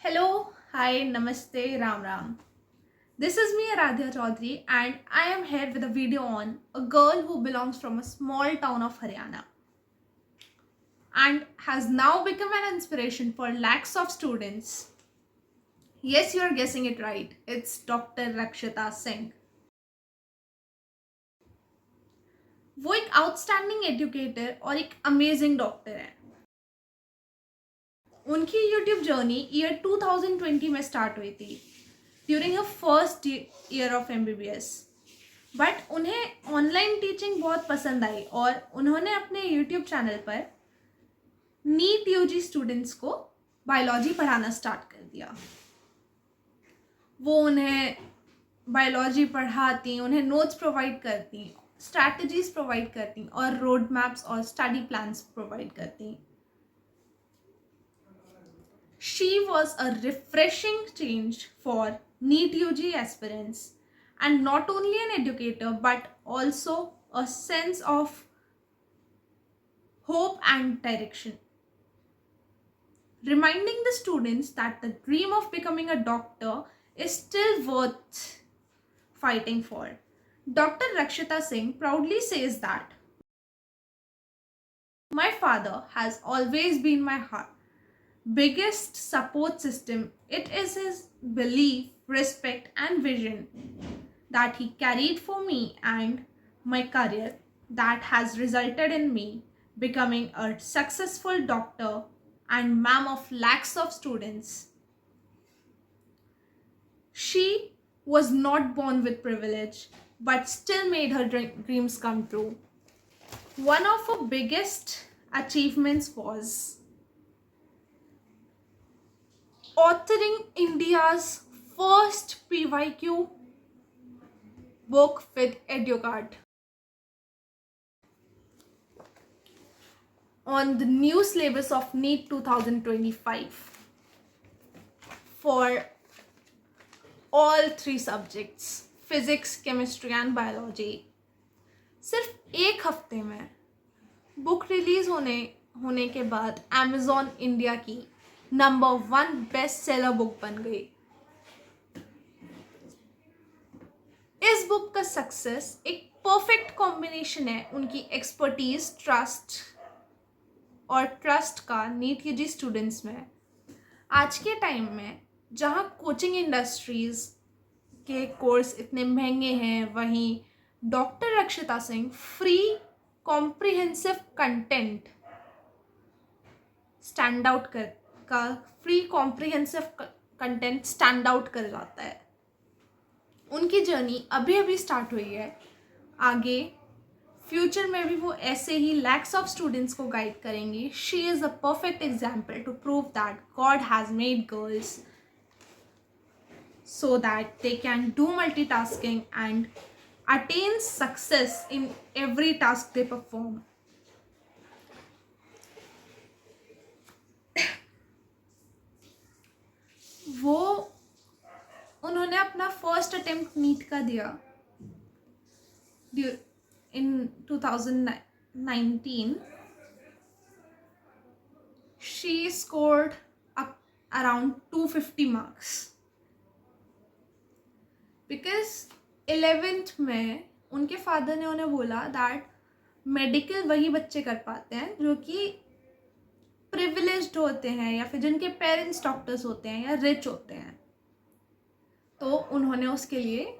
Hello, hi, namaste, Ram Ram. This is me Aradhya Chaudhary and I am here with a video on a girl who belongs from a small town of Haryana and has now become an inspiration for lakhs of students. Yes, you are guessing it right. It's Dr. Rakshita Singh. वो एक outstanding educator और एक amazing doctor है. उनकी YouTube journey year 2020 में start हुई थी during a first year of MBBS. But उन्हें ऑनलाइन टीचिंग बहुत पसंद आई और उन्होंने अपने यूट्यूब चैनल पर नीट यूजी स्टूडेंट्स को बायोलॉजी पढ़ाना स्टार्ट कर दिया. वो उन्हें बायोलॉजी पढ़ाती, उन्हें नोट्स प्रोवाइड करती, स्ट्रैटेजीज प्रोवाइड करती और रोड मैप्स और स्टडी प्लान्स प्रोवाइड करती. She was a refreshing change for NEET UG aspirants and not only an educator but also a sense of hope and direction, reminding the students that the dream of becoming a doctor is still worth fighting for. Dr. Rakshita Singh proudly says that my father has always been my biggest support system. It is his belief, respect, and vision that he carried for me and my career that has resulted in me becoming a successful doctor and ma'am of lakhs of students. She was not born with privilege but still made her dreams come true. One of her biggest achievements was authoring India's first PYQ book with EduCard on the new syllabus of NEET 2025 for all three subjects, physics, chemistry and biology. सिर्फ एक हफ्ते में book release होने के बाद Amazon India की number 1 best seller book बन गई. इस बुक का सक्सेस एक परफेक्ट कॉम्बिनेशन है उनकी एक्सपर्टीज, ट्रस्ट का नीट यूजी स्टूडेंट्स में. आज के टाइम में जहाँ कोचिंग इंडस्ट्रीज के कोर्स इतने महंगे हैं, वहीं डॉक्टर रक्षिता Singh free comprehensive content stand out कर जाता है. उनकी जर्नी अभी अभी स्टार्ट हुई है. आगे फ्यूचर में भी वो ऐसे ही लैक्स ऑफ स्टूडेंट्स को गाइड करेंगी. She is a perfect example to prove that God has made girls so that they can do multitasking and attain success in every task they perform. वो उन्होंने अपना फर्स्ट अटेम्प्ट नीट का दिया इन 2019. She scored up around 250 marks because 11th में उनके father ने उन्हें बोला दैट मेडिकल वही बच्चे कर पाते हैं जो कि प्रिविलेज्ड होते हैं या फिर जिनके पेरेंट्स डॉक्टर्स होते हैं या रिच होते हैं. तो उन्होंने उसके लिए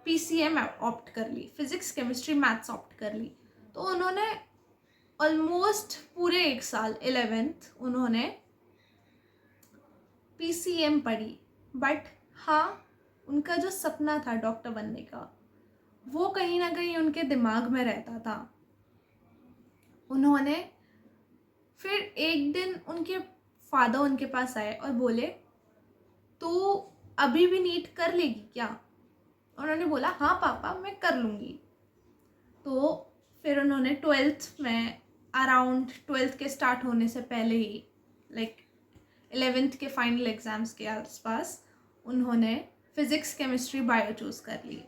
PCM ऑप्ट कर ली, फिजिक्स केमिस्ट्री मैथ्स ऑप्ट कर ली. तो उन्होंने ऑलमोस्ट पूरे 1 साल 11th उन्होंने PCM पढ़ी. बट हाँ, उनका जो सपना था डॉक्टर बनने का वो कहीं ना कहीं उनके दिमाग में रहता था. उन्होंने फिर एक दिन उनके फादर उनके पास आए और बोले तू अभी भी नीट कर लेगी क्या. उन्होंने बोला हाँ पापा मैं कर लूँगी. तो फिर उन्होंने 12th में अराउंड 12th के स्टार्ट होने से पहले ही लाइक 11th के फाइनल एग्ज़ाम्स के आसपास उन्होंने फिज़िक्स केमिस्ट्री बायो चूज़ कर ली.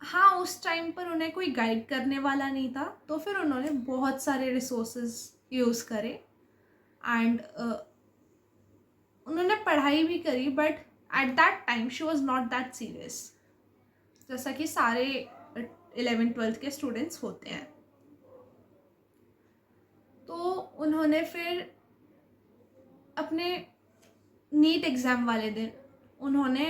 हाँ, उस टाइम पर उन्हें कोई गाइड करने वाला नहीं था. तो फिर उन्होंने बहुत सारे रिसोर्सेज यूज़ करे एंड उन्होंने पढ़ाई भी करी, but at that time she was not that serious, जैसा कि सारे 11th-12th के स्टूडेंट्स होते हैं। तो उन्होंने फिर अपने नीट एग्ज़ाम वाले दिन उन्होंने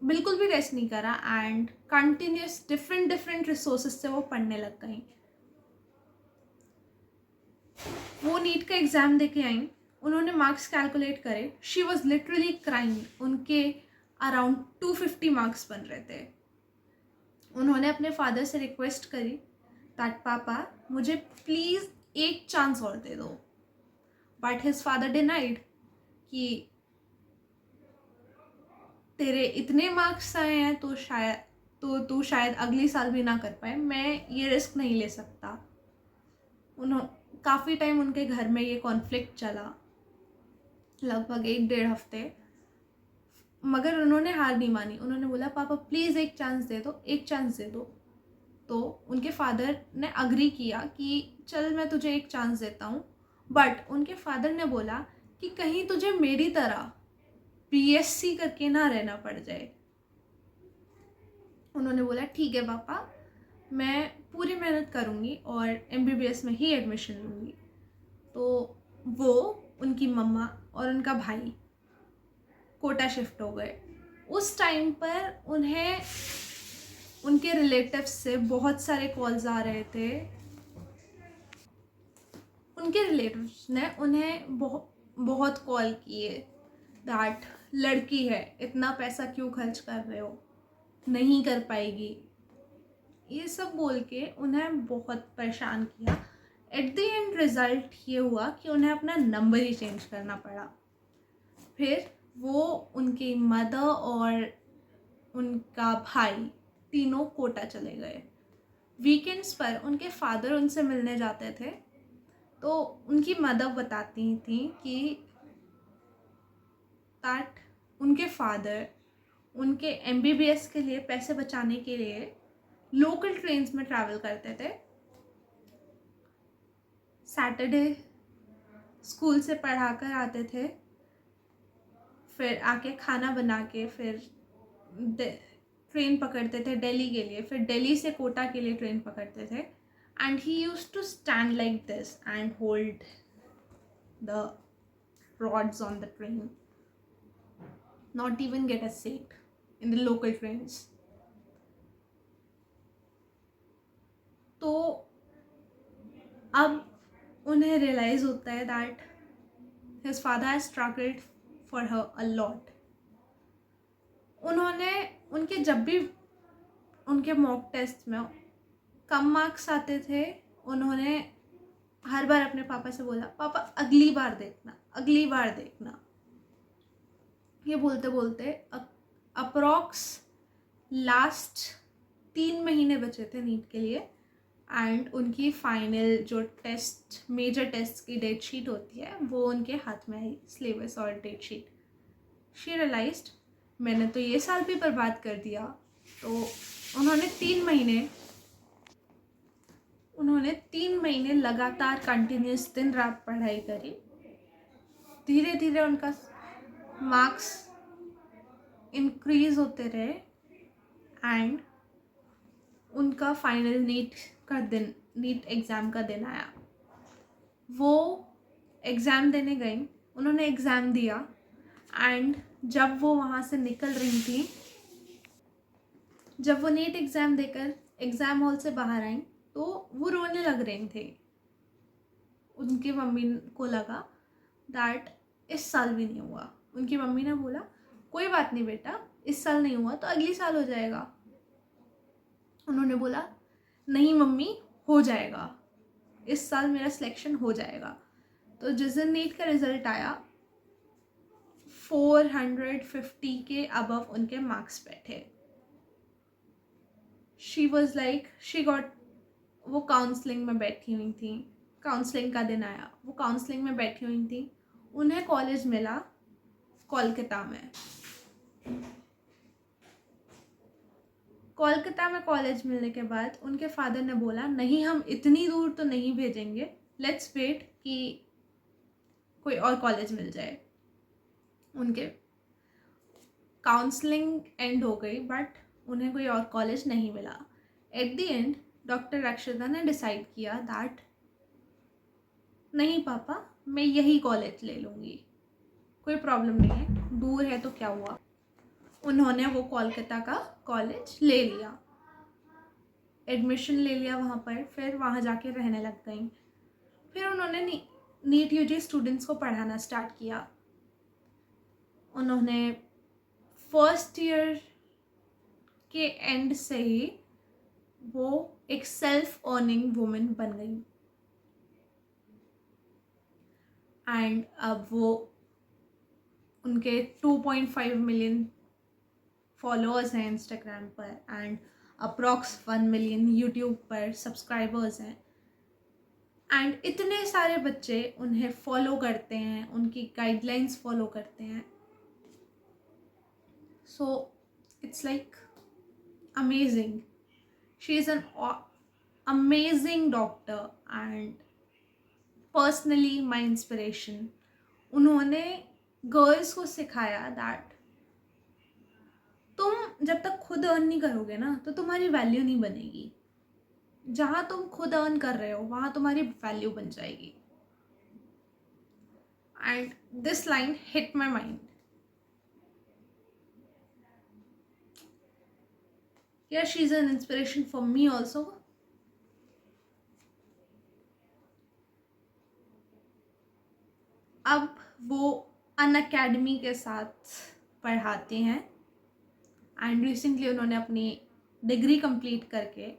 बिल्कुल भी रेस्ट नहीं करा एंड कंटिन्यूस डिफरेंट रिसोर्सेज से वो पढ़ने लग गई। वो नीट का एग्ज़ाम दे के आई, उन्होंने मार्क्स कैलकुलेट करे, शी वॉज लिटरली क्राइंग, उनके अराउंड 250 मार्क्स बन रहे थे। उन्होंने अपने फादर से रिक्वेस्ट करी दैट पापा मुझे प्लीज़ एक चांस और दे दो, बट हिज फादर डिनाइड कि तेरे इतने मार्क्स आए हैं तो तू शायद अगली साल भी ना कर पाए, मैं ये रिस्क नहीं ले सकता। काफ़ी टाइम उनके घर में ये कॉन्फ्लिक्ट चला, लगभग 1-1.5 हफ्ते, मगर उन्होंने हार नहीं मानी। उन्होंने बोला पापा प्लीज़ एक चांस दे दो, एक चांस दे दो। तो उनके फादर ने अग्री किया कि चल मैं तुझे एक चांस देता हूँ, बट उनके फादर ने बोला कि कहीं तुझे मेरी तरह बीएससी करके ना रहना पड़ जाए। उन्होंने बोला ठीक है पापा, मैं पूरी मेहनत करूँगी और एमबीबीएस में ही एडमिशन लूँगी। तो वो, उनकी मम्मा और उनका भाई कोटा शिफ्ट हो गए। उस टाइम पर उन्हें उनके रिलेटिव्स से बहुत सारे कॉल्स आ रहे थे। उनके रिलेटिव्स ने उन्हें बहुत कॉल किए दैट लड़की है, इतना पैसा क्यों खर्च कर रहे हो, नहीं कर पाएगी, ये सब बोल के उन्हें बहुत परेशान किया। एट द एंड रिज़ल्ट ये हुआ कि उन्हें अपना नंबर ही चेंज करना पड़ा। फिर वो, उनकी मदर और उनका भाई तीनों कोटा चले गए। वीकेंड्स पर उनके फादर उनसे मिलने जाते थे, तो उनकी मदर बताती थी कि दैट उनके फादर उनके एमबीबीएस के लिए पैसे बचाने के लिए लोकल ट्रेन्स में ट्रैवल करते थे। सैटरडे स्कूल से पढ़ा कर आते थे, फिर आके खाना बना के फिर ट्रेन पकड़ते थे दिल्ली के लिए, फिर दिल्ली से कोटा के लिए ट्रेन पकड़ते थे। And he used to stand like this and hold the rods on the train, not even get a seat in the local trains. तो अब उन्हें रियलाइज़ होता है that his father has struggled for her a lot. उन्होंने जब भी उनके mock test में कम मार्क्स आते थे, उन्होंने हर बार अपने पापा से बोला पापा अगली बार देखना, अगली बार देखना। ये बोलते बोलते अप्रॉक्स लास्ट 3 महीने बचे थे नीट के लिए, एंड उनकी फाइनल जो टेस्ट, मेजर टेस्ट की डेट शीट होती है, वो उनके हाथ में आई, सिलेबस और डेट शीट। शी रियलाइज्ड मैंने तो ये साल भी बर्बाद कर दिया। तो उन्होंने 3 महीने लगातार कंटिन्यूस दिन रात पढ़ाई करी। धीरे धीरे उनका मार्क्स इंक्रीज होते रहे एंड उनका फाइनल नीट एग्ज़ाम का दिन आया। वो एग्ज़ाम देने गई, उन्होंने एग्ज़ाम दिया एंड जब वो वहाँ से निकल रही थी, जब वो नीट एग्ज़ाम देकर एग्ज़ाम हॉल से बाहर आई, तो वो रोने लग रही थी। उनकी मम्मी को लगा दैट इस साल भी नहीं हुआ। उनकी मम्मी ने बोला कोई बात नहीं बेटा, इस साल नहीं हुआ तो अगली साल हो जाएगा। उन्होंने बोला नहीं मम्मी, हो जाएगा, इस साल मेरा सिलेक्शन हो जाएगा। तो जिस दिन नीट का रिज़ल्ट आया, 450 के अबव उनके मार्क्स बैठे। She was like, she got, वो काउंसलिंग में बैठी हुई थी, काउंसलिंग का दिन आया, वो काउंसलिंग में बैठी हुई थी, उन्हें कॉलेज मिला कोलकाता में। कोलकाता में कॉलेज मिलने के बाद उनके फादर ने बोला नहीं, हम इतनी दूर तो नहीं भेजेंगे, लेट्स वेट कि कोई और कॉलेज मिल जाए। उनके काउंसलिंग एंड हो गई, बट उन्हें कोई और कॉलेज नहीं मिला. एट द एंड डॉक्टर रक्षिता ने डिसाइड किया दैट नहीं पापा, मैं यही कॉलेज ले लूँगी, कोई प्रॉब्लम नहीं है, दूर है तो क्या हुआ. उन्होंने वो कोलकाता का कॉलेज ले लिया, एडमिशन ले लिया वहाँ पर. फिर वहाँ जाके रहने लग गई. फिर उन्होंने नीट यूजी स्टूडेंट्स को पढ़ाना स्टार्ट किया. उन्होंने फर्स्ट ईयर के एंड से ही वो एक सेल्फ अर्निंग वुमेन बन गई. एंड अब वो उनके 2.5 मिलियन फॉलोअर्स हैं इंस्टाग्राम पर एंड अप्रॉक्स 1 मिलियन यूट्यूब पर सब्सक्राइबर्स हैं. एंड इतने सारे बच्चे उन्हें फॉलो करते हैं, उनकी गाइडलाइंस फॉलो करते हैं. So it's like amazing. She is an amazing doctor and personally my inspiration. उन्होंने गर्ल्स को सिखाया दैट तुम जब तक खुद अर्न नहीं करोगे ना तो तुम्हारी वैल्यू नहीं बनेगी. जहाँ तुम खुद अर्न कर रहे हो वहाँ तुम्हारी वैल्यू बन जाएगी. And this line hit my mind. Yeah, she's an inspiration for me also. अब वो अनअकैडमी के साथ पढ़ाते हैं एंड रिसेंटली उन्होंने अपनी डिग्री कंप्लीट करके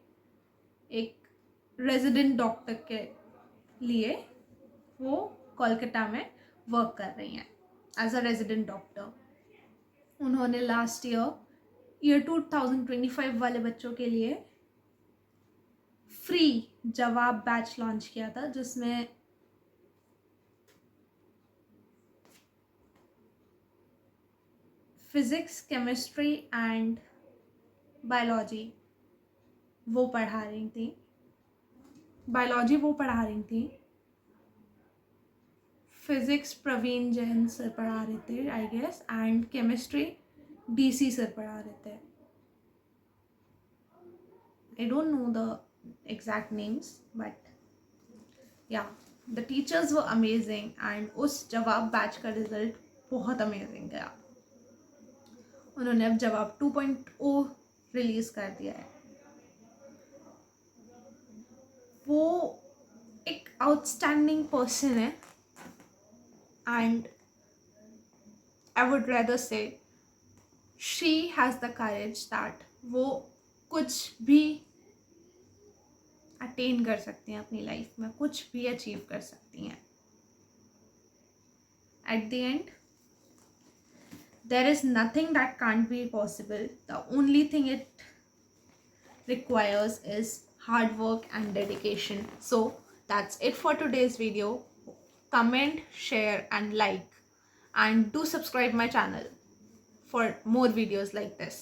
एक रेजिडेंट डॉक्टर के लिए वो कोलकाता में वर्क कर रही हैं एज अ रेजिडेंट डॉक्टर. उन्होंने लास्ट ईयर 2025 वाले बच्चों के लिए फ्री जवाब बैच लॉन्च किया था, जिसमें फिजिक्स, केमिस्ट्री एंड बायोलॉजी वो पढ़ा रही थी. फिजिक्स प्रवीण जैन सर पढ़ा रहे थे I guess, and chemistry DC sir पढ़ा रहे थे. I don't know the exact names, but yeah, the teachers were amazing and उस जवाब बैच का रिजल्ट बहुत अमेजिंग गया. उन्होंने अब जवाब 2.0 रिलीज कर दिया है. वो एक आउटस्टैंडिंग पर्सन है एंड आई वुड रेदर से she has the courage that वो कुछ भी अटेन कर सकती हैं अपनी लाइफ में, कुछ भी अचीव कर सकती हैं. At the end there is nothing that can't be possible. The only thing it requires is hard work and dedication. So that's it for today's video. Comment, share and like, and do subscribe my channel for more videos like this.